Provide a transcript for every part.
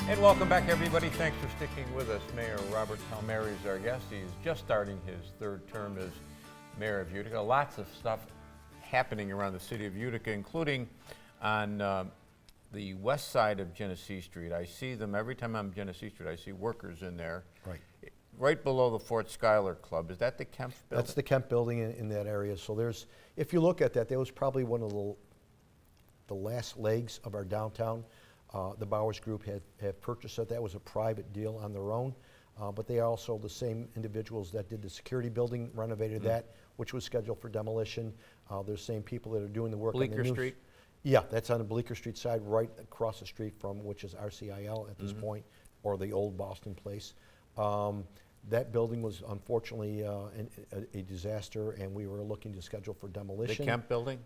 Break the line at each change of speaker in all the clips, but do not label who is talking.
And welcome back, everybody. Thanks for sticking with us. Mayor Robert Palmieri is our guest. He's just starting his third term as mayor of Utica. Lots of stuff happening around the city of Utica, including on the west side of Genesee Street. I see them every time I'm Genesee Street. I see workers in there.
Right.
Right below the Fort Schuyler Club. Is that the Kemp building?
That's the Kemp building in that area. So there's, if you look at that, that was probably one of the last legs of our downtown. The Bowers Group had purchased it. That was a private deal on their own. But they are also the same individuals that did the security building, renovated that, which was scheduled for demolition. They're the same people that are doing the work on the
Bleecker Street?
Yeah, that's on the Bleecker Street side, right across the street from, which is RCIL at this point, or the old Boston place. That building was unfortunately a disaster, and we were looking to schedule for demolition.
The Kemp building?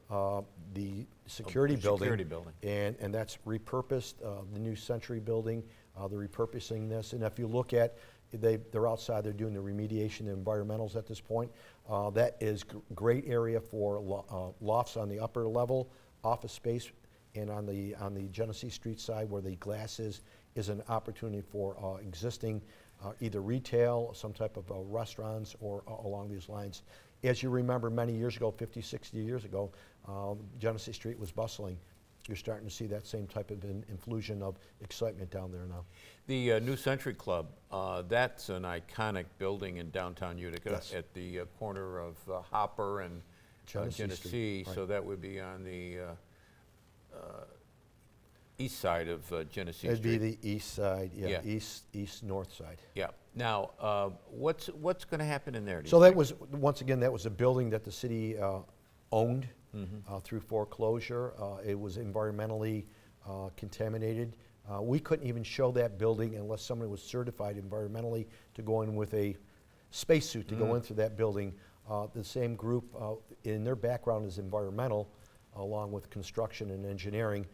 The security building.
Security building.
And that's repurposed, the new Century building, they're repurposing this. And if you look at, they're outside, they're doing the remediation, the environmentals at this point. That is great area for lofts on the upper level, office space, and on the Genesee Street side where the glass is an opportunity for existing either retail, some type of restaurants, or along these lines. As you remember, many years ago, 50, 60 years ago, Genesee Street was bustling. You're starting to see that same type of infusion of excitement down there now. The
New Century Club, that's an iconic building in downtown Utica at the corner of Hopper and Genesee.
Right.
So that would be on the east side of Genesee Street.
It'd be the east side, yeah. East-north side.
Yeah. Now, what's going to happen in there?
So that was, once again, that was a building that the city owned through foreclosure. It was environmentally contaminated. We couldn't even show that building unless somebody was certified environmentally to go in with a spacesuit to go into that building. The same group, in their background is environmental, along with construction and engineering.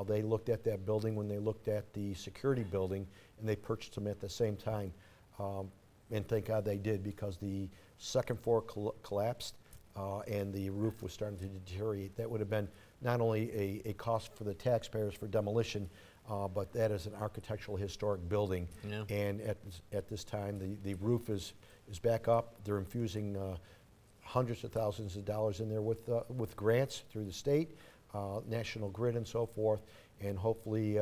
They looked at that building when they looked at the security building, and they purchased them at the same time. And thank God they did, because the second floor collapsed and the roof was starting to deteriorate. That would have been not only a cost for the taxpayers for demolition, but that is an architectural historic building.
Yeah.
And at this time, the roof is back up. They're infusing hundreds of thousands of dollars in there with grants through the state, National Grid and so forth, and hopefully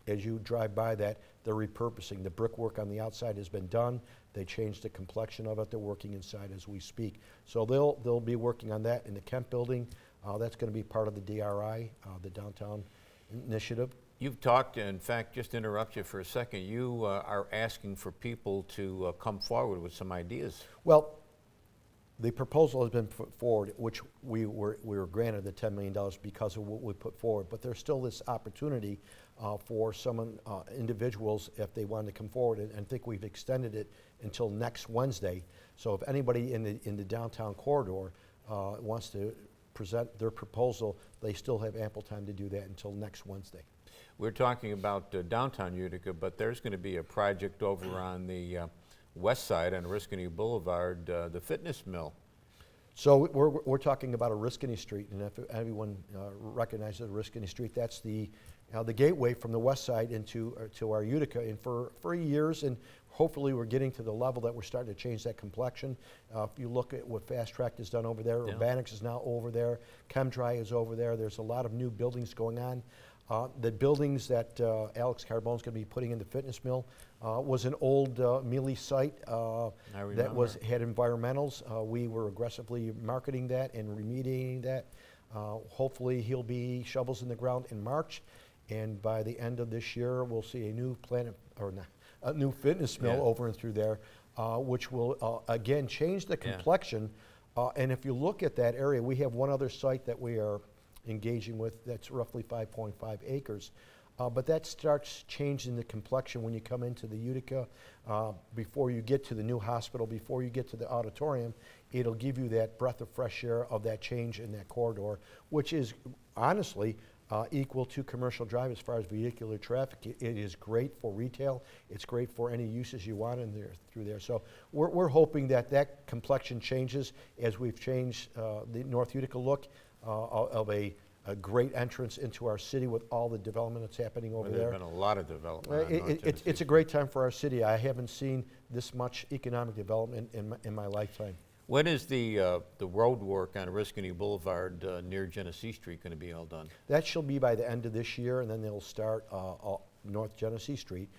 as you drive by that, they're repurposing. The brickwork on the outside has been done. They changed the complexion of it. They're working inside as we speak. So they'll be working on that in the Kemp building. That's going to be part of the DRI, the downtown initiative.
You've talked, in fact, just to interrupt you for a second, you are asking for people to come forward with some ideas.
Well, the proposal has been put forward, which we were granted the $10 million because of what we put forward. But there's still this opportunity for individuals, if they want to come forward, and I think we've extended it until next Wednesday. So if anybody in the downtown corridor wants to present their proposal, they still have ample time to do that until next Wednesday.
We're talking about downtown Utica, but there's going to be a project over on the west side on Oriskany Boulevard, the fitness mill.
So we're talking about Oriskany Street, and if everyone recognizes Oriskany Street, that's the gateway from the west side into to our Utica. And for years, and hopefully we're getting to the level that we're starting to change that complexion. If you look at what Fast Track has done over there, Urbanics is now over there, ChemDry is over there. There's a lot of new buildings going on. The buildings that Alex Carbone's going to be putting in the fitness mill was an old Mealy site that had environmentals. We were aggressively marketing that and remediating that. Hopefully he'll be shovels in the ground in March, and by the end of this year we'll see a new a new fitness mill over and through there, which will again change the complexion. And if you look at that area, we have one other site that we are engaging with that's roughly 5.5 acres. But that starts changing the complexion when you come into the Utica. Before you get to the new hospital, before you get to the auditorium, it'll give you that breath of fresh air of that change in that corridor, which is honestly equal to Commercial Drive as far as vehicular traffic. It is great for retail. It's great for any uses you want in there through there. So we're hoping that that complexion changes as we've changed the North Utica look of a a great entrance into our city with all the development that's happening over there.
There's been a lot of development on North Tennessee
It's a great time for our city. I haven't seen this much economic development in my lifetime.
When is the road work on Oriskany Boulevard near Genesee Street going to be all done?
That shall be by the end of this year, and then they'll start North Genesee Street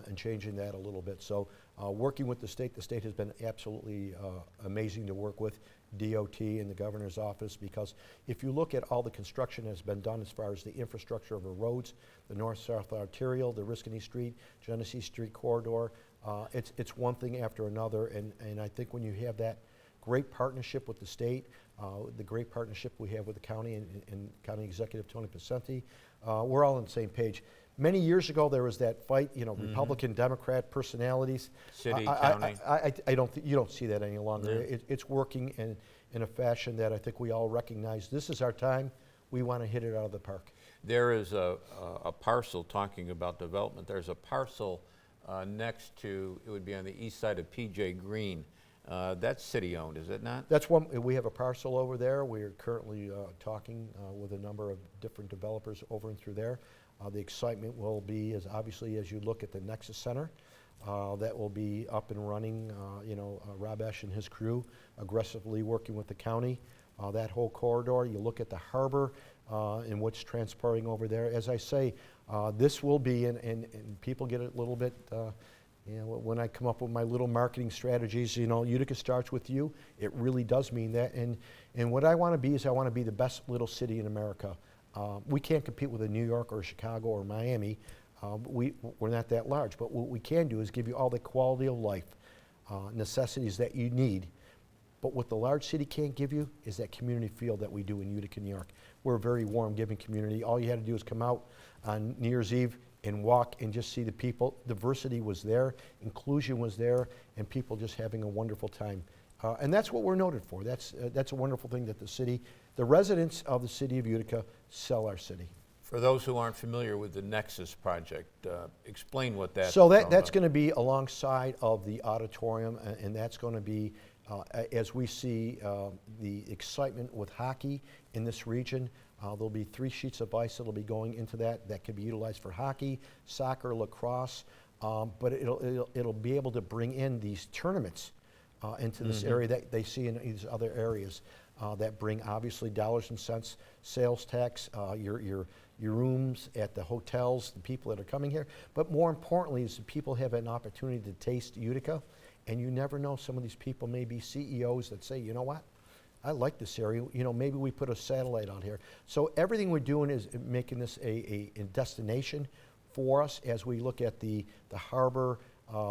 and changing that a little bit. So working with the state has been absolutely amazing to work with, DOT and the governor's office, because if you look at all the construction that's been done as far as the infrastructure of our roads, the north-south arterial, the Oriskany Street, Genesee Street corridor, it's one thing after another, and I think when you have that great partnership with the state, the great partnership we have with the county and County Executive Tony Pacenti, we're all on the same page. Many years ago, there was that fight, Republican, Democrat personalities.
City, county.
You don't see that any longer.
Yeah.
It's working in a fashion that I think we all recognize. This is our time. We want to hit it out of the park.
There is a parcel, talking about development, there's a parcel next to, it would be on the east side of P.J. Green. That's city-owned, is it not?
That's one. We have a parcel over there. We are currently talking with a number of different developers over and through there. The excitement will be, as obviously, as you look at the Nexus Center, that will be up and running. Rabesh and his crew aggressively working with the county. That whole corridor. You look at the harbor and what's transporting over there. As I say, this will be, and people get a little bit. When I come up with my little marketing strategies, Utica starts with you. It really does mean that. And what I want to be is I want to be the best little city in America. We can't compete with a New York or Chicago or Miami. We're not that large. But what we can do is give you all the quality of life necessities that you need. But what the large city can't give you is that community feel that we do in Utica, New York. We're a very warm, giving community. All you had to do is come out on New Year's Eve and walk and just see the people. Diversity was there, inclusion was there, and people just having a wonderful time. And that's what we're noted for. That's a wonderful thing that the residents of the city of Utica sell our city.
For those who aren't familiar with the Nexus project, explain what that's
So that's going to be alongside of the auditorium, and that's going to be, as we see the excitement with hockey in this region, there'll be 3 sheets of ice that'll be going into that can be utilized for hockey, soccer, lacrosse, but it'll be able to bring in these tournaments into this area that they see in these other areas that bring obviously dollars and cents, sales tax, your rooms at the hotels, the people that are coming here. But more importantly is the people have an opportunity to taste Utica, and you never know, some of these people may be CEOs that say, you know what? I like this area. Maybe we put a satellite out here. So everything we're doing is making this a destination for us as we look at the harbor,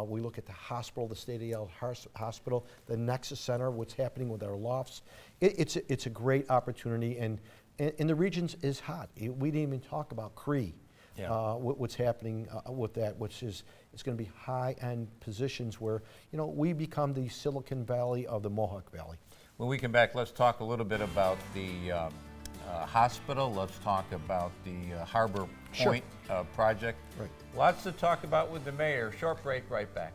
we look at the hospital, the state-of-the-art hospital, the Nexus Center, what's happening with our lofts. It's a great opportunity, and the region is hot. We didn't even talk about Cree. Yeah. What's happening with that, which is it's going to be high-end positions where we become the Silicon Valley of the Mohawk Valley.
When we come back, let's talk a little bit about the hospital. Let's talk about the Harbor Point project.
Right.
Lots to talk about with the mayor. Short break, right back.